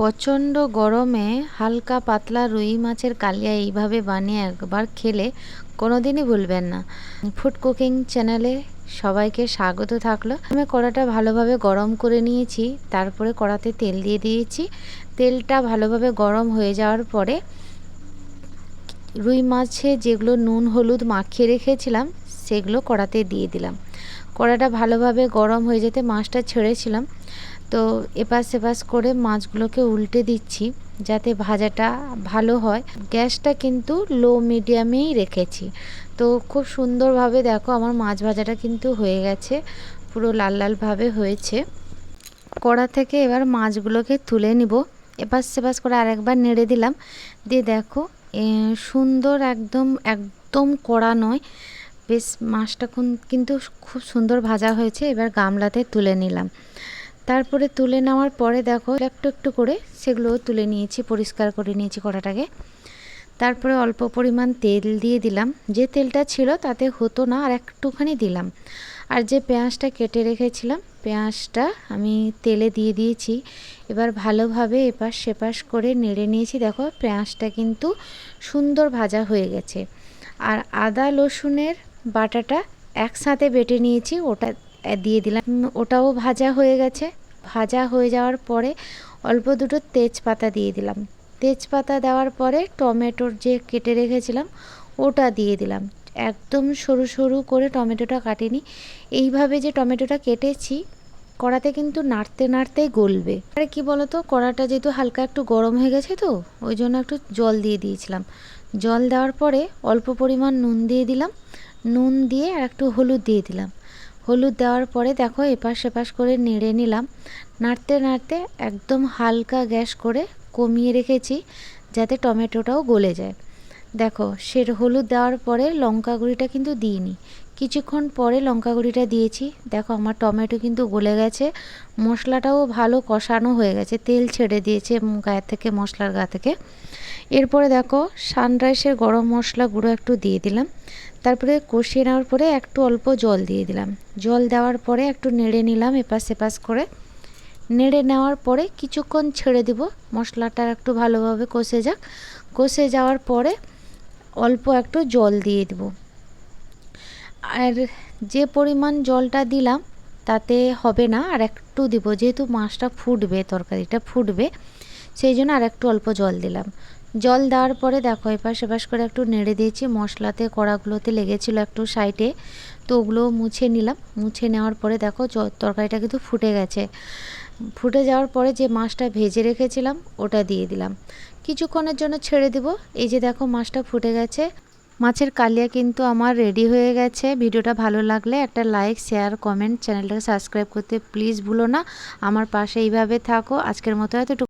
প্রচণ্ড গরমে হালকা পাতলা রুই মাছের কালিয়া এইভাবে বানিয়ে একবার খেলে কোনোদিনই ভুলবেন না। ফুড কুকিং চ্যানেলে সবাইকে স্বাগত থাকলো। আমি কড়াটা ভালোভাবে গরম করে নিয়েছি, তারপরে কড়াতে তেল দিয়ে দিয়েছি। তেলটা ভালোভাবে গরম হয়ে যাওয়ার পরে রুই মাছে যেগুলো নুন হলুদ মাখিয়ে রেখেছিলাম সেগুলো কড়াতে দিয়ে দিলাম। কড়াটা ভালোভাবে গরম হয়ে যেতে মাছটা ছেড়েছিলাম, তো এপাশ সেপাশ করে মাছগুলোকে উল্টে দিচ্ছি যাতে ভাজাটা ভালো হয়। গ্যাসটা কিন্তু লো মিডিয়ামেই রেখেছি। তো খুব সুন্দরভাবে দেখো আমার মাছ ভাজাটা কিন্তু হয়ে গেছে, পুরো লাল লালভাবে হয়েছে। কড়া থেকে এবার মাছগুলোকে তুলে নিব। এপাশ সেপাশ করে আরেকবার নেড়ে দিলাম, দিয়ে দেখো সুন্দর একদম একদম কড়া নয়, বেশ মাছটা কিন্তু খুব সুন্দর ভাজা হয়েছে। এবার গামলাতে তুলে নিলাম। তারপরে তুলে নেওয়ার পরে দেখো একটু একটু করে সেগুলো তুলে নিয়েছি, পরিষ্কার করে নিয়েছি কড়াটাকে। তারপরে অল্প পরিমাণ তেল দিয়ে দিলাম, যে তেলটা ছিল তাতে হতো না, আর একটুখানি দিলাম। আর যে পেঁয়াজটা কেটে রেখেছিলাম পেঁয়াজটা আমি তেলে দিয়ে দিয়েছি। এবার ভালোভাবে এপাশ সেপাশ করে নেড়ে নিয়েছি। দেখো পেঁয়াজটা কিন্তু সুন্দর ভাজা হয়ে গেছে। আর আদা রসুনের বাটাটা একসাথে বেটে নিয়েছি, ওটা দিয়ে দিলাম। ওটাও ভাজা হয়ে গেছে। ভাজা হয়ে যাওয়ার পরে অল্প দুটো তেজপাতা দিয়ে দিলাম। তেজপাতা দেওয়ার পরে টমেটোর যে কেটে রেখেছিলাম ওটা দিয়ে দিলাম। একদম সরু সরু করে টমেটোটা কাটিনি, এইভাবে যে টমেটোটা কেটেছি কড়াতে কিন্তু নাড়তে নাড়তেই গলবে। আরে কি বলতো, কড়াটা যেহেতু হালকা একটু গরম হয়ে গেছে তো ওই জন্য একটু জল দিয়ে দিয়েছিলাম। জল দেওয়ার পরে অল্প পরিমাণ নুন দিয়ে দিলাম। নুন দিয়ে আর একটু হলুদ দিয়ে দিলাম। হলুদ দেওয়ার পরে দেখো এপাশ সেপাশ করে নেড়ে নিলাম। নাড়তে নাড়তে একদম হালকা গ্যাস করে কমিয়ে রেখেছি যাতে টমেটোটাও গলে যায়। দেখো হলুদ দেওয়ার পরে লঙ্কা গুঁড়িটা কিন্তু দিইনি, কিছুক্ষণ পরে লঙ্কা গুঁড়িটা দিয়েছি। দেখো আমার টমেটো কিন্তু গলে গেছে, মশলাটাও ভালো কষানো হয়ে গেছে, তেল ছেড়ে দিয়েছে গায়ে থেকে, মশলার গা থেকে। এরপরে দেখো সানরাইসের গরম মশলা গুঁড়ো একটু দিয়ে দিলাম। তারপরে কষিয়ে নেওয়ার পরে একটু অল্প জল দিয়ে দিলাম। জল দেওয়ার পরে একটু নেড়ে নিলাম এপাশ সেপাশ করে। নেড়ে নেওয়ার পরে কিছুক্ষণ ছেড়ে দিব, মশলাটা একটু ভালোভাবে কষে যাক। কষে যাওয়ার পরে অল্প একটু জল দিয়ে দেব। আর যে পরিমাণ জলটা দিলাম তাতে হবে না, আর একটু দিব, যেহেতু মাছটা ফুটবে, তরকারিটা ফুটবে, সেই জন্য আর একটু অল্প জল দিলাম। জল দেওয়ার পরে দেখো এপাশ সেপাশ করে একটু নেড়ে দিয়েছি। মশলাতে কড়াগুলোতে লেগেছিলো একটু সাইডে, তো ওগুলো মুছে নিলাম। মুছে নেওয়ার পরে দেখো তরকারিটা কিন্তু ফুটে গেছে। ফুটে যাওয়ার পরে যে মাছটা ভেজে রেখেছিলাম ওটা দিয়ে দিলাম। কিছুক্ষণের জন্য ছেড়ে দিব। এই যে দেখো মাছটা ফুটে গেছে। মাছের কালিয়া কিন্তু আমার রেডি হয়ে গেছে। ভিডিওটা ভালো লাগলে একটা লাইক, শেয়ার, কমেন্ট, চ্যানেলটাকে সাবস্ক্রাইব করতে প্লিজ ভুলো না। আমার পাশে এইভাবে থাকো। আজকের মতো এতটুকু।